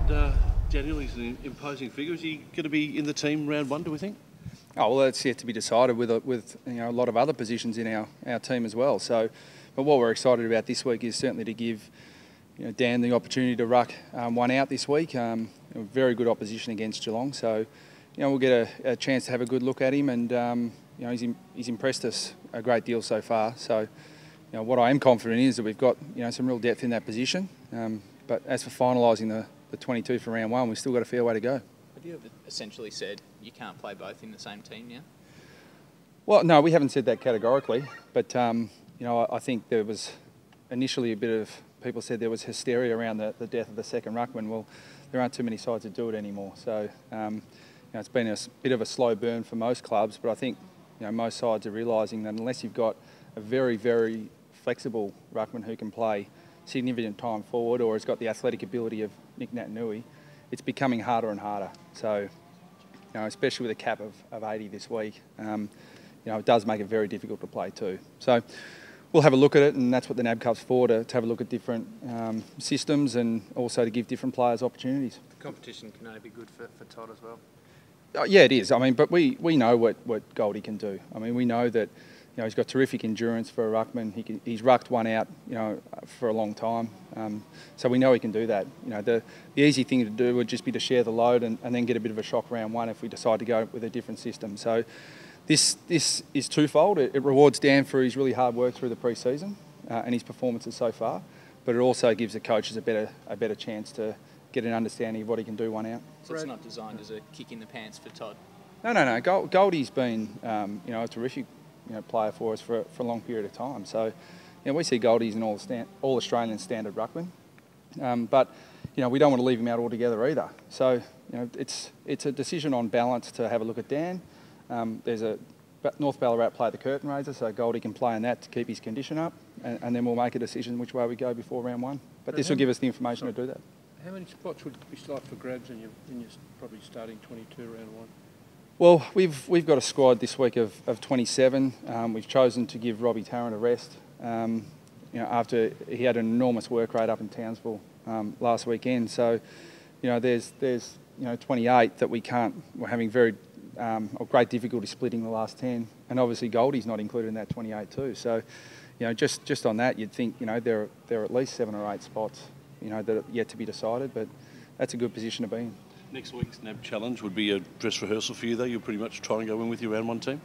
Daniel, he's an imposing figure. Is he going to be in the team round one, do we think? Oh, well, that's yet to be decided with a lot of other positions in our team as well. So, but what we're excited about this week is certainly to give Dan the opportunity to ruck one out this week. Very good opposition against Geelong, so we'll get a chance to have a good look at him, and he's impressed us a great deal so far. So, what I am confident is that we've got some real depth in that position. But as for finalising the 22 for round one, we've still got a fair way to go. Have you ever essentially said you can't play both in the same team now? Well, no, we haven't said that categorically, but I think there was initially a bit of people said there was hysteria around the death of the second ruckman. Well, there aren't too many sides that do it anymore, so it's been a bit of a slow burn for most clubs, but I think most sides are realising that unless you've got a very, very flexible ruckman who can play significant time forward or has got the athletic ability of Nick Natanui, it's becoming harder and harder. So, especially with a cap of 80 this week, it does make it very difficult to play too. So we'll have a look at it, and that's what the NAB Cup's for, to have a look at different systems and also to give different players opportunities. The competition can only be good for Todd as well. Yeah, it is. I mean, but we know what Goldie can do. I mean, we know that he's got terrific endurance for a ruckman. He's rucked one out, for a long time. So we know he can do that. The easy thing to do would just be to share the load and then get a bit of a shock round one if we decide to go with a different system. So this is twofold. It rewards Dan for his really hard work through the pre-season and his performances so far, but it also gives the coaches a better chance to get an understanding of what he can do one out. So it's not designed as a kick in the pants for Todd? No. Goldie's been a terrific player for us for a long period of time. So we see Goldie as an all Australian standard ruckman, but we don't want to leave him out altogether either. So it's a decision on balance to have a look at Dan. There's a North Ballarat play the curtain raiser, so Goldie can play in that to keep his condition up, and then we'll make a decision which way we go before round one. But this will give us the information to do that. How many spots would be still up for grabs in your probably starting 22 round one? Well, we've got a squad this week of 27. We've chosen to give Robbie Tarrant a rest after he had an enormous work rate up in Townsville last weekend. So there's 28 that we're having great difficulty splitting the last 10, and obviously Goldie's not included in that 28 too. So just on that, you'd think there are at least 7 or 8 spots that are yet to be decided, but that's a good position to be in. Next week's NAB Challenge would be a dress rehearsal for you, though. You'll pretty much try and go in with your round one team?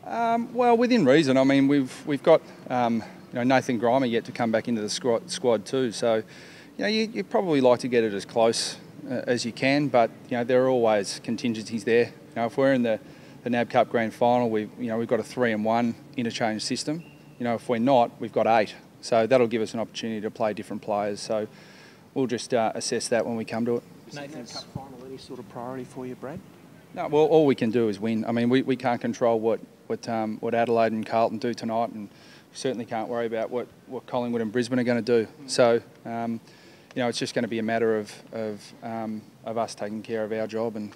Well, within reason. I mean, we've got Nathan Grima yet to come back into the squad too. So, you probably like to get it as close as you can, but there are always contingencies there. If we're in the NAB Cup Grand Final, we've got a 3-1 interchange system. If we're not, we've got 8. So that'll give us an opportunity to play different players. So we'll just assess that when we come to it. Nathan's Cup Final any sort of priority for you, Brad? No, well, all we can do is win. I mean, we can't control what Adelaide and Carlton do tonight, and we certainly can't worry about what Collingwood and Brisbane are going to do. So, it's just going to be a matter of us taking care of our job, and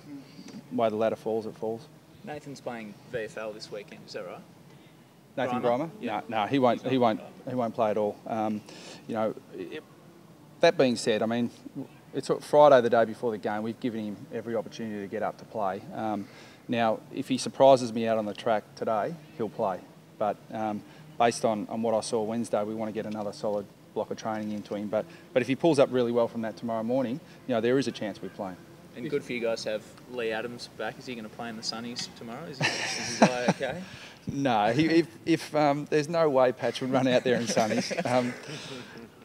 where the ladder falls, it falls. Nathan's playing VFL this weekend, is that right? Nathan Grima? Yeah. No, he won't play at all. That being said, I mean, it's Friday, the day before the game. We've given him every opportunity to get up to play. Now, if he surprises me out on the track today, he'll play. But based on what I saw Wednesday, we want to get another solid block of training into him. But if he pulls up really well from that tomorrow morning, there is a chance we play him. And good for you guys to have Leigh Adams back. Is he going to play in the Sunnies tomorrow? Is his eye okay? No, if there's no way Patch would run out there in Sunnies.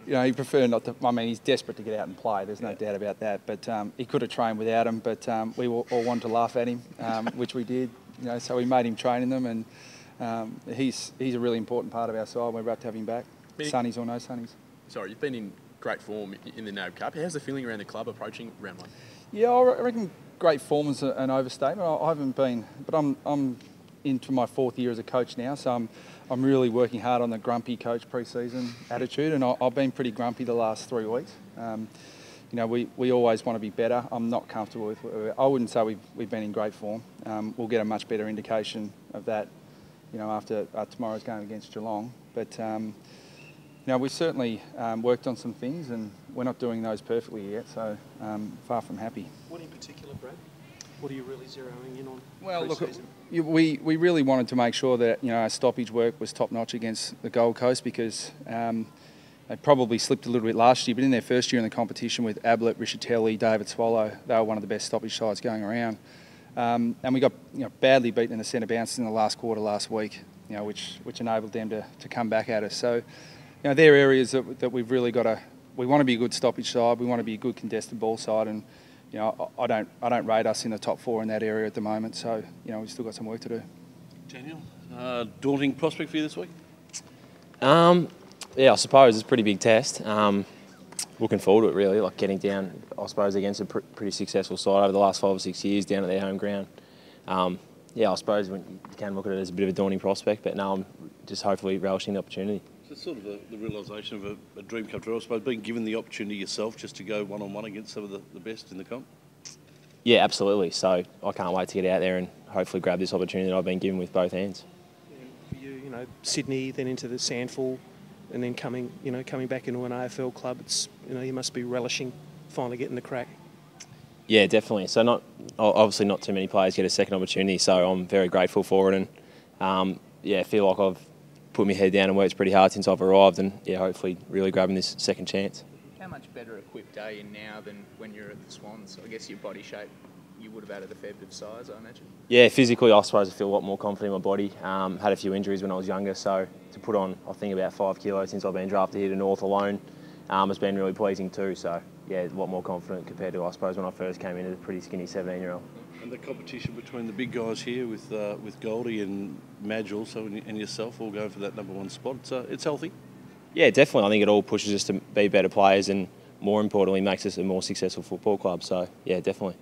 He'd prefer not to. I mean, he's desperate to get out and play. There's no doubt about that. But he could have trained without him. But we all wanted to laugh at him, which we did. So we made him train in them, and he's a really important part of our side. We're about to have him back, Sunnies or no Sunnies. Sorry, you've been in great form in the NAB Cup. How's the feeling around the club approaching round one? Yeah, I reckon great form is an overstatement. I haven't been, but I'm into my 4th year as a coach now, so I'm really working hard on the grumpy coach pre-season attitude, and I've been pretty grumpy the last 3 weeks. We always want to be better. I'm not comfortable with. I wouldn't say we've been in great form. We'll get a much better indication of that, after tomorrow's game against Geelong. But we've certainly worked on some things, and we're not doing those perfectly yet, so far from happy. What in particular, Brad? What are you really zeroing in on? Well, look, pre-season? we really wanted to make sure that our stoppage work was top notch against the Gold Coast, because they probably slipped a little bit last year, but in their first year in the competition with Ablett, Richatelli, David Swallow, they were one of the best stoppage sides going around. And we got badly beaten in the centre bounces in the last quarter last week, which enabled them to come back at us. So, they're areas that we've really got to. We want to be a good stoppage side. We want to be a good contested ball side, and I don't rate us in the top 4 in that area at the moment. So we've still got some work to do. Daniel, daunting prospect for you this week? Yeah, I suppose it's a pretty big test. Looking forward to it, really, like getting down, I suppose, against a pretty successful side over the last 5 or 6 years down at their home ground. Yeah, I suppose you can look at it as a bit of a daunting prospect, but now I'm just hopefully relishing the opportunity. So it's sort of the realisation of a dream come true, I suppose, being given the opportunity yourself just to go one-on-one against some of the best in the comp? Yeah, absolutely. So I can't wait to get out there and hopefully grab this opportunity that I've been given with both hands. Yeah, for you, Sydney, then into the Sandful, and then coming back into an AFL club, it's you must be relishing finally getting the crack. Yeah, definitely. So obviously not too many players get a second opportunity, so I'm very grateful for it, and I feel like I've put my head down and worked pretty hard since I've arrived, and hopefully really grabbing this second chance. How much better equipped are you now than when you were at the Swans? I guess your body shape, you would have added a fair bit of size, I imagine. Yeah, physically, I suppose I feel a lot more confident in my body. Had a few injuries when I was younger, so to put on, I think, about 5 kilos since I've been drafted here to North alone has been really pleasing too. So, a lot more confident compared to, I suppose, when I first came in as a pretty skinny 17-year-old. And the competition between the big guys here with Goldie and Madge also and yourself all going for that #1 spot, it's healthy? Yeah, definitely. I think it all pushes us to be better players and, more importantly, makes us a more successful football club. So, yeah, definitely.